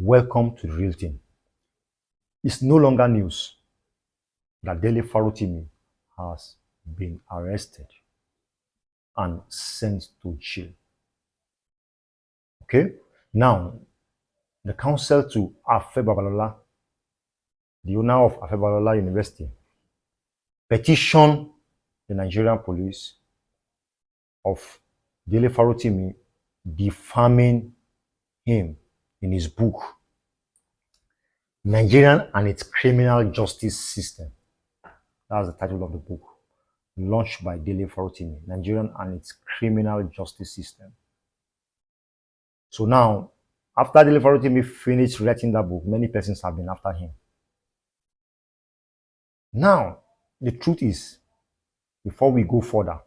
Welcome to the real thing. It's no longer news that Dele Farotimi has been arrested and sent to jail. Okay? Now, the counsel to Afe Babalola, the owner of Afe Babalola University, petitioned the Nigerian police of Dele Farotimi defaming him in his book, Nigerian and its Criminal Justice System. That's the title of the book, launched by Dele Farotimi, Nigerian and its Criminal Justice System. So now, after Dele Farotimi finished writing that book, many persons have been after him. Now, the truth is, before we go further,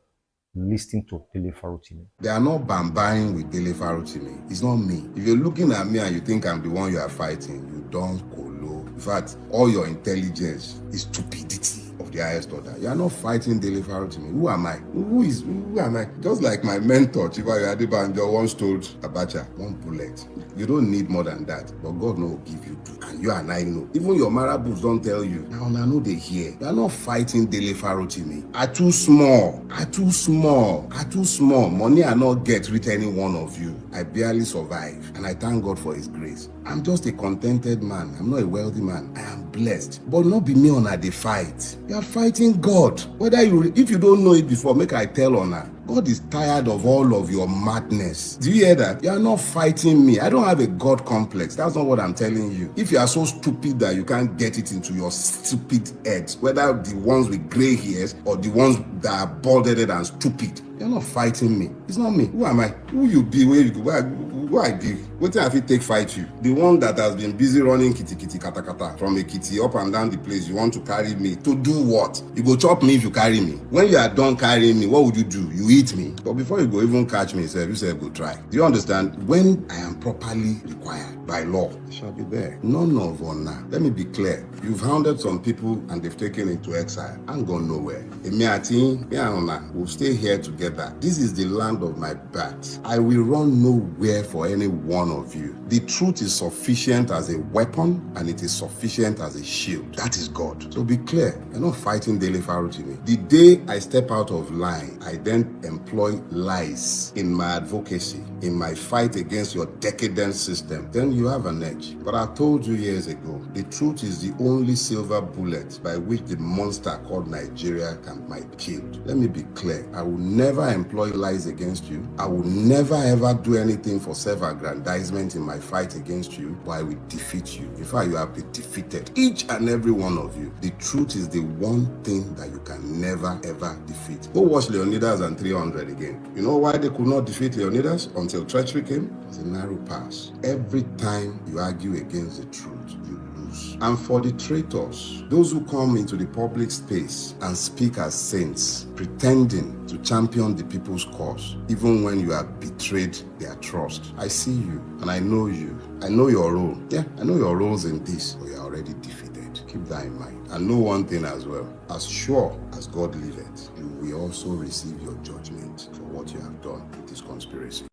listen to Dele Farotimi. They are not bambaing with Dele Farotimi. It's not me. If you're looking at me and you think I'm the one you are fighting, you don't colo. In fact, all your intelligence is stupidity of the highest order. You are not fighting Dele Farotimi. Who am I? Who am I? Just like my mentor, Chiba Adebanjo, once told Abacha, one bullet. You don't need more than that, but God will give you two. And you and I know. Even your marabouts don't tell you. Now I know they hear. You are not fighting Dele Farotimi. Are too small. Are too small. Are too small. Money I not get with any one of you. I barely survive. And I thank God for his grace. I'm just a contented man. I'm not a wealthy man. I am blessed. But not be me on a fight. You are fighting God. If you don't know it before, make I tell on her. God is tired of all of your madness. Do you hear that? You are not fighting me. I don't have a God complex. That's not what I'm telling you. If you are so stupid that you can't get it into your stupid head, whether the ones with gray hairs or the ones that are bald-headed and stupid, you're not fighting me. It's not me. Who am I? Who you be? Where you go? Who I be? What have you take fight you? The one that has been busy running kitty kata kata from a kitty up and down the place. You want to carry me to do what? You go chop me if you carry me. When you are done carrying me, what would you do? You eat me. But before you go even catch me, you say go try. Do you understand? When I am properly required by law, I shall be there. None of honor. Let me be clear. You've hounded some people and they've taken into exile and gone nowhere. Me and honor will stay here together. This is the land of my birth. I will run nowhere for any one of you. The truth is sufficient as a weapon and it is sufficient as a shield. That is God. So be clear. You're not fighting Dele Farotimi. The day I step out of line, I then employ lies in my advocacy, in my fight against your decadent system, then you have an edge. But I told you years ago, the truth is the only silver bullet by which the monster called Nigeria might be killed. Let me be clear. I will never employ lies against you. I will never ever do anything for self-aggrandizement in my fight against you, but I will defeat you. In fact, you have been defeated. Each and every one of you. The truth is the one thing that you can never ever defeat. Go watch Leonidas and 300 again. You know why they could not defeat Leonidas until treachery came? It was a narrow pass. Every time you argue against the truth, you lose. And for the traitors, those who come into the public space and speak as saints, pretending to champion the people's cause, even when you have betrayed their trust, I see you and I know you. I know your role. Yeah, I know your roles in this, but you're already defeated. Keep that in mind. And know one thing as well. As sure as God liveth, you will also receive your judgment for what you have done with this conspiracy.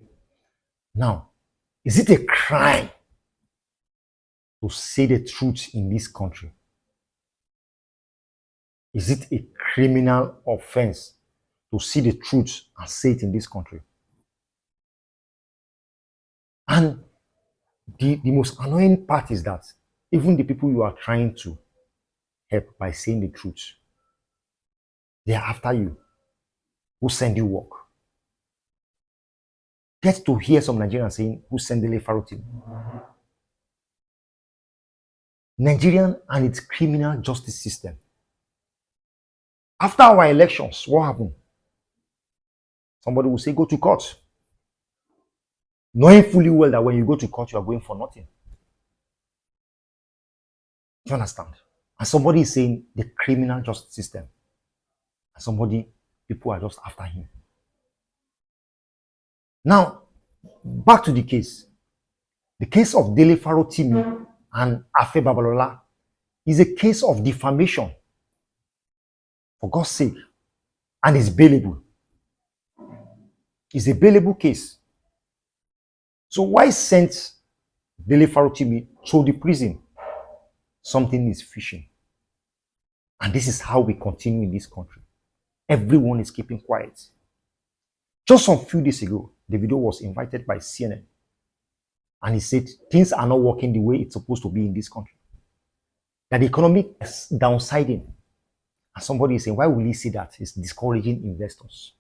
Now, is it a crime to say the truth in this country? Is it a criminal offense to see the truth and say it in this country? And the most annoying part is that even the people you are trying to help by saying the truth, they are after you, who send you work. Get to hear some Nigerians saying, who send Dele Farotimi? Nigerian and its criminal justice system. After our elections, what happened? Somebody will say, go to court. Knowing fully well that when you go to court, you are going for nothing. Do you understand? And somebody is saying the criminal justice system. And people are just after him. Now, back to the case. The case of Dele Farotimi and Afe Babalola is a case of defamation. For God's sake. And it's bailable. It's a bailable case. So why send Dele farotimi to the prison. Something is fishing. And this is how we continue in this country. Everyone is keeping quiet. Just some few days ago, the video was invited by CNN. And he said things are not working the way it's supposed to be in this country. That the economy is downsizing. And somebody is saying, why will he say that? It's discouraging investors.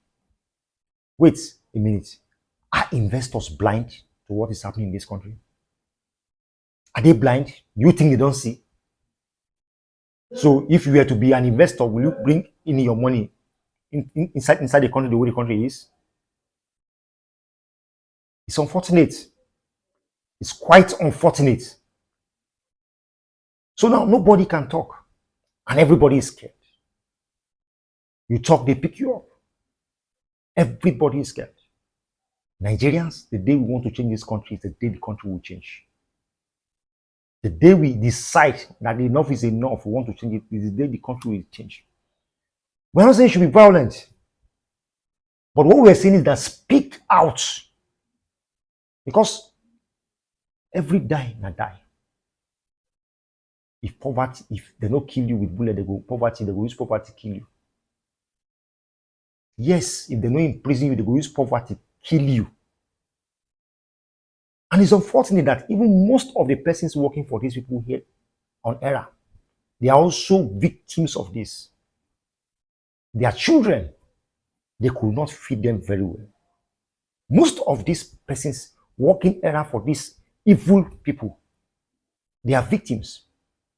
Wait a minute. Are investors blind to what is happening in this country? Are they blind? You think they don't see? So if you were to be an investor, will you bring in your money inside the country the way the country is? It's unfortunate. It's quite unfortunate. So now nobody can talk and everybody is scared. You talk, they pick you up. Everybody is scared. Nigerians, the day we want to change this country is the day the country will change. The day we decide that enough is enough, we want to change it, is the day the country will change. We're not saying it should be violent. But what we're saying is that speak out. Because every die na die. If poverty, if they don't kill you with bullet, they go poverty, they go use poverty kill you. Yes, if they don't imprison you, they go use poverty kill you. And it's unfortunate that even most of the persons working for these people here on Era, they are also victims of this. Their children, they could not feed them very well. Most of these persons working Era for these evil people, they are victims.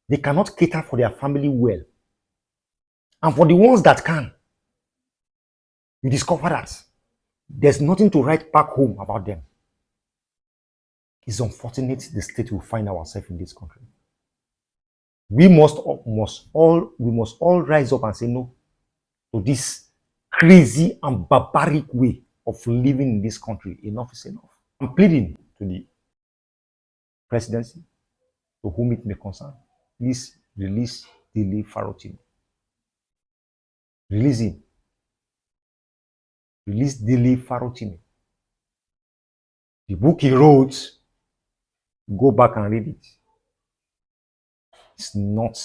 They cannot cater for their family well. And for the ones that can, you discover that there's nothing to write back home about them. It's unfortunate the state we find ourselves in this country. We must all rise up and say no to this crazy and barbaric way of living in this country. Enough is enough. I'm pleading to the presidency, to whom it may concern, please release Dele farotimi. Release him. Release Dele farotimi. The book he wrote, go back and read it. It's not,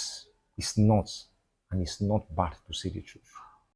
and it's not bad to say the truth.